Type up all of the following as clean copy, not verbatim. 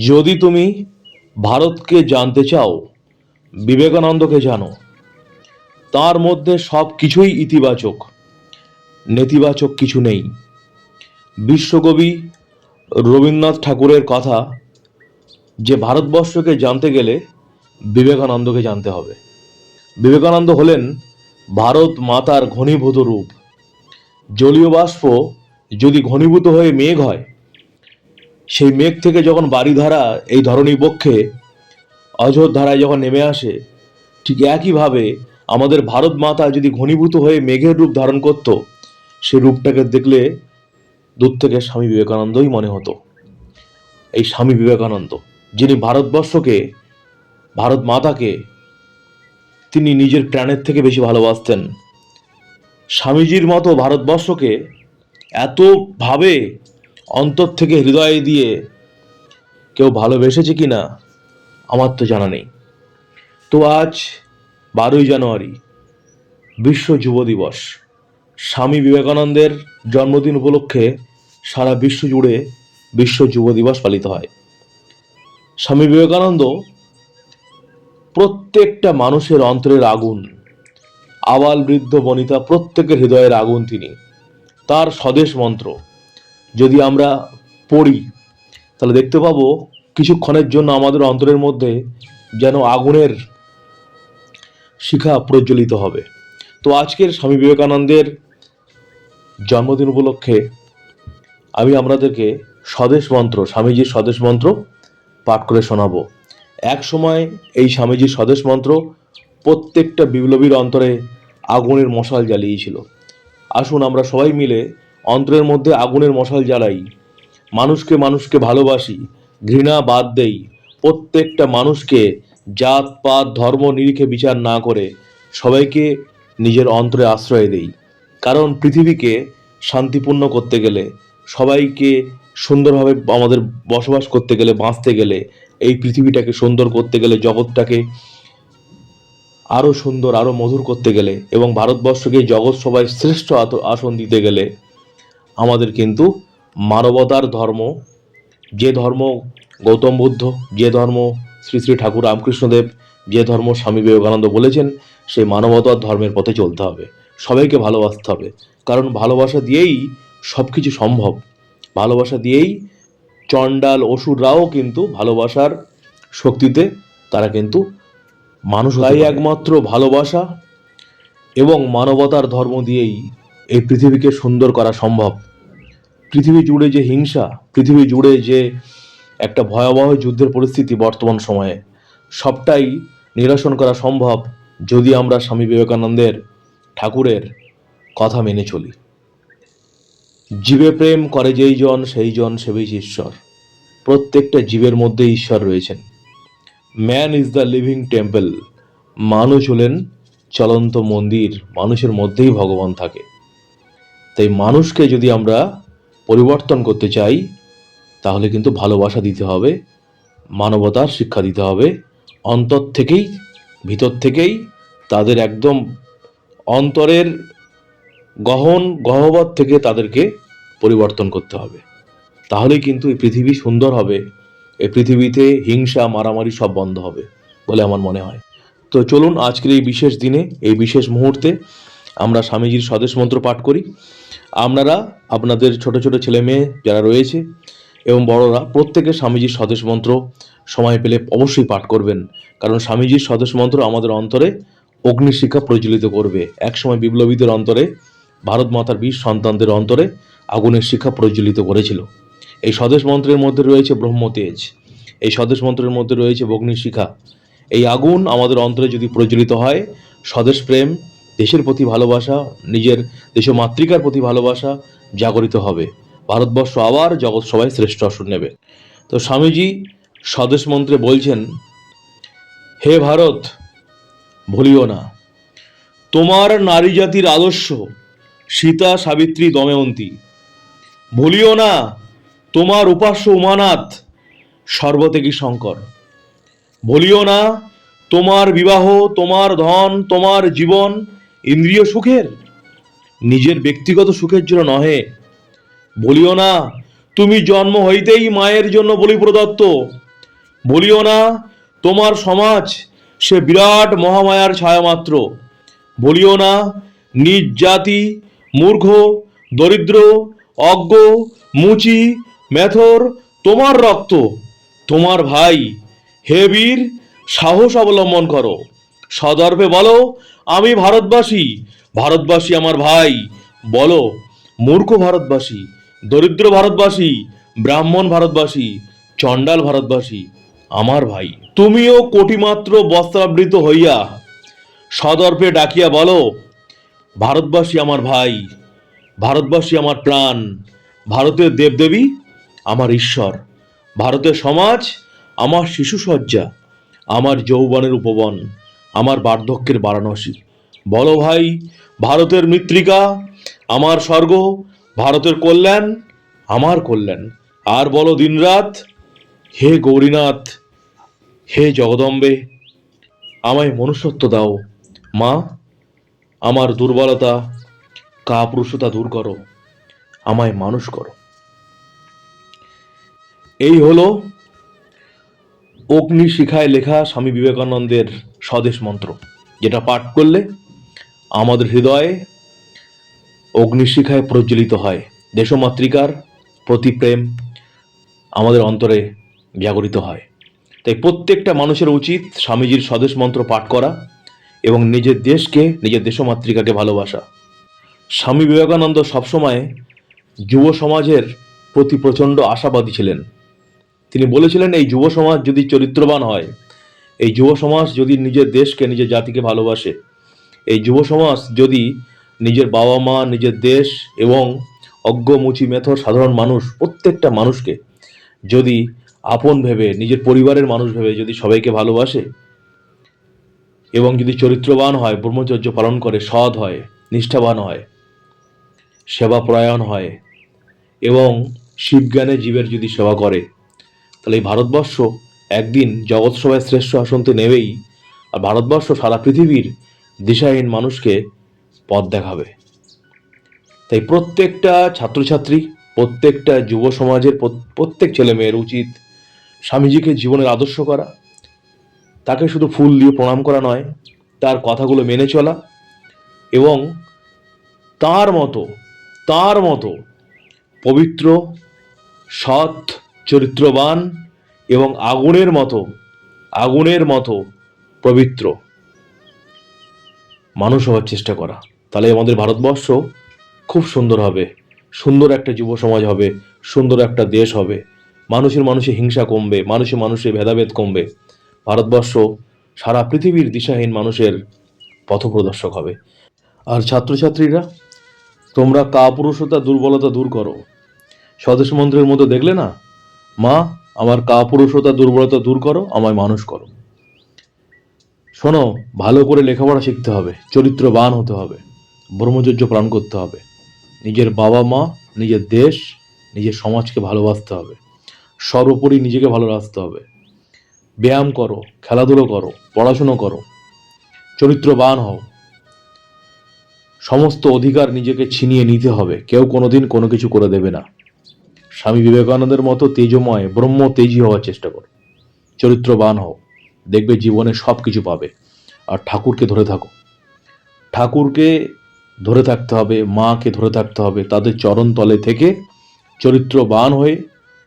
যদি তুমি ভারতকে জানতে চাও, বিবেকানন্দকে জানো। তার মধ্যে সব কিছুই ইতিবাচক, নেতিবাচক কিছু নেই। বিশ্বকবি রবীন্দ্রনাথ ঠাকুরের কথা যে ভারতবর্ষকে জানতে গেলে বিবেকানন্দকে জানতে হবে। বিবেকানন্দ হলেন ভারত মাতার ঘনীভূত রূপ। জলীয় বাষ্প যদি ঘনীভূত হয়ে মেঘ হয়, সেই মেঘ থেকে যখন বারিধারা এই ধরণী বক্ষে অঝোর ধারায় যখন নেমে আসে, ঠিক একইভাবে আমাদের ভারত মাতা যদি ঘনীভূত হয়ে মেঘের রূপ ধারণ করত, সেই রূপটাকে দেখলে দূর থেকে স্বামী বিবেকানন্দই মনে হতো। এই স্বামী বিবেকানন্দ, যিনি ভারতবর্ষকে, ভারত মাতাকে তিনি নিজের প্রাণের থেকে বেশি ভালোবাসতেন। স্বামীজির মতো ভারতবর্ষকে এতভাবে অন্তর থেকে হৃদয় দিয়ে কেউ ভালোবেসেছে কিনা আমার তো জানা নেই। তো আজ 12ই জানুয়ারি বিশ্ব যুব দিবস। স্বামী বিবেকানন্দের জন্মদিন উপলক্ষে সারা বিশ্ব জুড়ে বিশ্ব যুব দিবস পালিত হয়। স্বামী বিবেকানন্দ প্রত্যেকটা মানুষের অন্তরের আগুন, আবাল বৃদ্ধ বনিতা প্রত্যেকের হৃদয়ের আগুন তিনি। তার স্বদেশ মন্ত্র যদি আমরা পড়ি, তাহলে দেখতে পাবো কিছুক্ষণের জন্য আমাদের অন্তরের মধ্যে যেন আগুনের শিখা প্রজ্বলিত হবে। তো আজকের স্বামী বিবেকানন্দের জন্মদিন উপলক্ষে আমি আপনাদেরকে স্বদেশ মন্ত্র, স্বামীজির স্বদেশ মন্ত্র পাঠ করে শোনাবো। এক সময় এই স্বামীজির স্বদেশ মন্ত্র প্রত্যেকটা বিপ্লবীর অন্তরে আগুনের মশাল জ্বালিয়েছিল। আসুন আমরা সবাই মিলে অন্তরের মধ্যে আগুনের মশাল জ্বালাই, মানুষকে মানুষকে ভালোবাসি, ঘৃণা বাদ দেই, প্রত্যেকটা মানুষকে জাত পাত ধর্ম নিরিখে বিচার না করে সবাইকে নিজের অন্তরে আশ্রয় দেই। কারণ পৃথিবীকে শান্তিপূর্ণ করতে গেলে, সবাইকে সুন্দরভাবে আমাদের বসবাস করতে গেলে, বাঁচতে গেলে, এই পৃথিবীটাকে সুন্দর করতে গেলে, জগৎটাকে আরও সুন্দর আরও মধুর করতে গেলে এবং ভারতবর্ষকে জগৎ সভায় শ্রেষ্ঠ আসন দিতে গেলে আমাদের কিন্তু মানবতার ধর্ম, যে ধর্ম গৌতম বুদ্ধ, যে ধর্ম শ্রী শ্রী ঠাকুর রামকৃষ্ণদেব, যে ধর্ম স্বামী বিবেকানন্দ বলেছেন, সেই মানবতার ধর্মের পথে চলতে হবে। সবাইকে ভালোবাসতে হবে, কারণ ভালোবাসা দিয়েই সব কিছু সম্ভব। ভালোবাসা দিয়েই চণ্ডাল অসুররাও কিন্তু ভালোবাসার শক্তিতে তারা কিন্তু মানুষ। তাই একমাত্র ভালোবাসা এবং মানবতার ধর্ম দিয়েই এই পৃথিবীকে সুন্দর করা সম্ভব। পৃথিবী জুড়ে যে হিংসা, পৃথিবী জুড়ে যে একটা ভয়াবহ যুদ্ধের পরিস্থিতি বর্তমান সময়ে, সবটাই নিরসন করা সম্ভব যদি আমরা স্বামী বিবেকানন্দের ঠাকুরের কথা মেনে চলি। জীবে প্রেম করে যেই জন সেই জন সেবিজ ঈশ্বর। প্রত্যেকটা জীবের মধ্যে ঈশ্বর রয়েছেন। Man is the living temple. মানুষ হলেন চলন্ত মন্দির, মানুষের মধ্যেই ভগবান থাকে। তাই মানুষকে যদি আমরা পরিবর্তন করতে চাই, তাহলে কিন্তু ভালোবাসা দিতে হবে, মানবতার শিক্ষা দিতে হবে, অন্তর থেকেই, ভিতর থেকেই তাদের একদম অন্তরের গহ্বর থেকে তাদেরকে পরিবর্তন করতে হবে। তাহলেই কিন্তু এই পৃথিবী সুন্দর হবে, এই পৃথিবীতে হিংসা মারামারি সব বন্ধ হবে বলে আমার মনে হয়। তো চলুন আজকের এই বিশেষ দিনে, এই বিশেষ মুহূর্তে আমরা স্বামীজির স্বদেশ মন্ত্র পাঠ করি। আপনারা আপনাদের ছোট ছোট ছেলে মেয়ে যারা রয়েছে এবং বড়রা প্রত্যেকে স্বামীজির স্বদেশ মন্ত্র সময় পেলে অবশ্যই পাঠ করবেন, কারণ স্বামীজির স্বদেশ মন্ত্র আমাদের অন্তরে অগ্নিশিখা প্রজ্বলিত করবে। একসময় বিপ্লবীদের অন্তরে, ভারত মাতার বীর সন্তানদের অন্তরে আগুনের শিখা প্রজ্বলিত করেছিল। এই স্বদেশ মন্ত্রের মধ্যে রয়েছে ব্রহ্মতেজ, এই স্বদেশ মন্ত্রের মধ্যে রয়েছে অগ্নিশিখা। এই আগুন আমাদের অন্তরে যদি প্রজ্বলিত হয়, স্বদেশ প্রেম, দেশের প্রতি ভালোবাসা, নিজের দেশ মাতৃকার প্রতি ভালোবাসা জাগরিত হবে। ভারতবর্ষ আবার জগৎ সভায় শ্রেষ্ঠ আসন নেবে। তো স্বামীজি স্বদেশ মন্ত্রে বলছেন, হে ভারত, ভুলিও না তোমার নারী জাতির আদর্শ সীতা সাবিত্রী দময়ন্তী। ভুলিও না তোমার উপাস্য উমানাথ সর্বত্যাগী শঙ্কর। ভুলিও না তোমার বিবাহ, তোমার ধন, তোমার জীবন ইন্দ্রিয় সুখের, নিজের ব্যক্তিগত সুখের জন্য নহে। ভুলিও না তুমি জন্ম হইতেই মায়ের জন্য বলি প্রদত্ত। বলিও না তোমার সমাজ সে বিরাট মহামায়ার ছায়া মাত্র। বলিও না নিজ জাতি মূর্খ, দরিদ্র, অজ্ঞ, মুচি, মেথর তোমার রক্ত, তোমার ভাই। হে বীর, সাহস অবলম্বন করো, সদর্পে বলো আমি ভারতবাসী, ভারতবাসী আমার ভাই। বলো মূর্খ ভারতবাসী, দরিদ্র ভারতবাসী, ব্রাহ্মণ ভারতবাসী, চণ্ডাল ভারতবাসী আমার ভাই। তুমিও কোটিমাত্র বস্ত্রাবৃত হইয়া সদর্পে ডাকিয়া বলো ভারতবাসী আমার ভাই, ভারতবাসী আমার প্রাণ, ভারতের দেবদেবী আমার ঈশ্বর, ভারতের সমাজ আমার শিশুসজ্জা, আমার যৌবনের উপবন, আমার বার্ধক্যের বারাণসী। বলো ভাই ভারতের মৃত্তিকা আমার স্বর্গ, ভারতের কল্যাণ আমার কল্যাণ। আর বলো দিনরাত হে গৌরীনাথ, হে জগদম্বে, আমায় মনুষ্যত্ব দাও। মা, আমার দুর্বলতা কাপুরুষতা দূর করো, আমায় মানুষ করো। এই হলো অগ্নিশিখায় লেখা স্বামী বিবেকানন্দের স্বদেশ মন্ত্র, যেটা পাঠ করলে আমাদের হৃদয়ে অগ্নিশিখায় প্রজ্বলিত হয়, দেশমাতৃকার প্রতি প্রেম আমাদের অন্তরে জাগরিত হয়। তাই প্রত্যেকটা মানুষের উচিত স্বামীজির স্বদেশ মন্ত্র পাঠ করা এবং নিজের দেশকে, নিজের দেশমাতৃকাকে ভালোবাসা। স্বামী বিবেকানন্দ সবসময় যুব সমাজের প্রতি প্রচণ্ড আশাবাদী ছিলেন। তিনি বলেছিলেন এই যুব সমাজ যদি চরিত্রবান হয়, এই যুব সমাজ যদি নিজের দেশকে, নিজের জাতিকে ভালোবাসে, এই যুব সমাজ যদি নিজের বাবা মা, নিজের দেশ এবং অজ্ঞ মুচি মেথর সাধারণ মানুষ প্রত্যেকটা মানুষকে যদি আপন ভেবে, নিজের পরিবারের মানুষ ভেবে যদি সবাইকে ভালোবাসে এবং যদি চরিত্রবান হয়, ব্রহ্মচর্য পালন করে, সৎ হয়, নিষ্ঠাবান হয়, সেবাপরায়ণ হয় এবং শিবজ্ঞানে জীবের যদি সেবা করে, তাহলে এই ভারতবর্ষ একদিন জগৎ সভায় শ্রেষ্ঠ আসনতে নেবেই। আর ভারতবর্ষ সারা পৃথিবীর দিশাহীন মানুষকে পথ দেখাবে। তাই প্রত্যেকটা ছাত্রছাত্রী, প্রত্যেকটা যুব সমাজের প্রত্যেক ছেলে মেয়ের উচিত স্বামীজিকে জীবনের আদর্শ করা, তাকে শুধু ফুল দিয়ে প্রণাম করা নয়, তার কথাগুলো মেনে চলা এবং তার মতো পবিত্র, সৎ, চরিত্রবান এবং আগুনের মতো পবিত্র মানুষ হওয়ার চেষ্টা করা। তাহলে আমাদের ভারতবর্ষ খুব সুন্দর হবে, সুন্দর একটা যুব সমাজ হবে, সুন্দর একটা দেশ হবে, মানুষে হিংসা কমবে, মানুষে ভেদাভেদ কমবে, ভারতবর্ষ সারা পৃথিবীর দিশাহীন মানুষের পথপ্রদর্শক হবে। আর ছাত্রছাত্রীরা, তোমরা কাপুরুষতা দুর্বলতা দূর করো। স্বদেশ মন্ত্রের মধ্যে দেখলে না, মা আমার কাপুরুষতা দুর্বলতা দূর করো, আমায় মানুষ করো। শোনো, ভালো করে লেখাপড়া শিখতে হবে, চরিত্রবান হতে হবে, ব্রহ্মচর্য পালন করতে হবে, নিজের বাবা মা, নিজের দেশ, নিজের সমাজকে ভালোবাসতে হবে, সর্বোপরি নিজেকে ভালোবাসতে হবে। ব্যায়াম করো, খেলাধুলো করো, পড়াশুনো করো, চরিত্রবান হও। সমস্ত অধিকার নিজেকে ছিনিয়ে নিতে হবে, কেউ কোনোদিন কোনো কিছু করে দেবে না। স্বামী বিবেকানন্দের মতো তেজময় ব্রহ্ম তেজী হওয়ার চেষ্টা করো, চরিত্রবান হও, দেখবে জীবনে সব কিছু পাবে। আর ঠাকুরকে ধরে থাকো, ঠাকুরকে ধরে থাকতে হবে, মাকে ধরে থাকতে হবে, তাদের চরণ তলে থেকে চরিত্রবান হয়ে,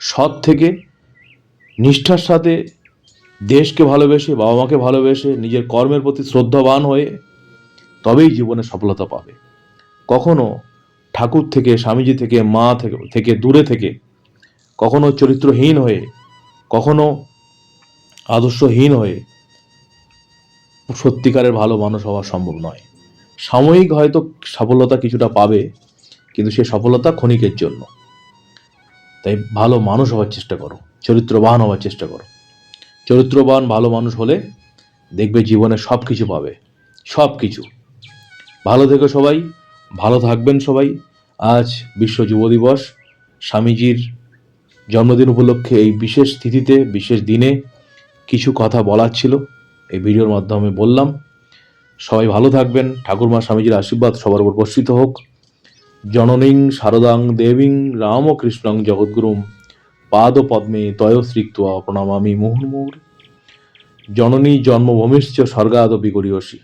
সৎ থেকে, নিষ্ঠার সাথে দেশকে ভালোবেসে, বাবা মাকে ভালোবেসে, নিজের কর্মের প্রতি শ্রদ্ধাবান হয়ে তবেই জীবনে সফলতা পাবে। কখনো ঠাকুর থেকে, স্বামীজি থেকে, মা থেকে দূরে থেকে, কখনো চরিত্রহীন হয়ে, কখনো আদর্শহীন হয়ে সত্যিকারের ভালো মানুষ হওয়া সম্ভব নয়। সাময়িক হয়তো সফলতা কিছুটা পাবে, কিন্তু সে সফলতা ক্ষণিকের জন্য। তাই ভালো মানুষ হওয়ার চেষ্টা করো, চরিত্রবান হওয়ার চেষ্টা করো। চরিত্রবান ভালো মানুষ হলে দেখবে জীবনে সব কিছু পাবে, সব কিছু। ভালো থেকো সবাই, ভালো থাকবেন সবাই। আজ বিশ্ব যুব দিবস, স্বামীজির জন্মদিন উপলক্ষে এই বিশেষ তিথিতে, বিশেষ দিনে কিছু কথা বলার ছিল, এই ভিডিওর মাধ্যমে বললাম। সবাই ভালো থাকবেন, ঠাকুরমা স্বামীজির আশীর্বাদ সবার উপর বর্ষিত হোক। জননীং শারদাং দেবীং রামকৃষ্ণং জগদ্গুরুম পাদপদ্মে তয় শ্রিক্ত্বা প্রণমামি মুহুর্মুহুঃ। জননী জন্মভূমিশ্চ স্বর্গাদপি গরীয়সী।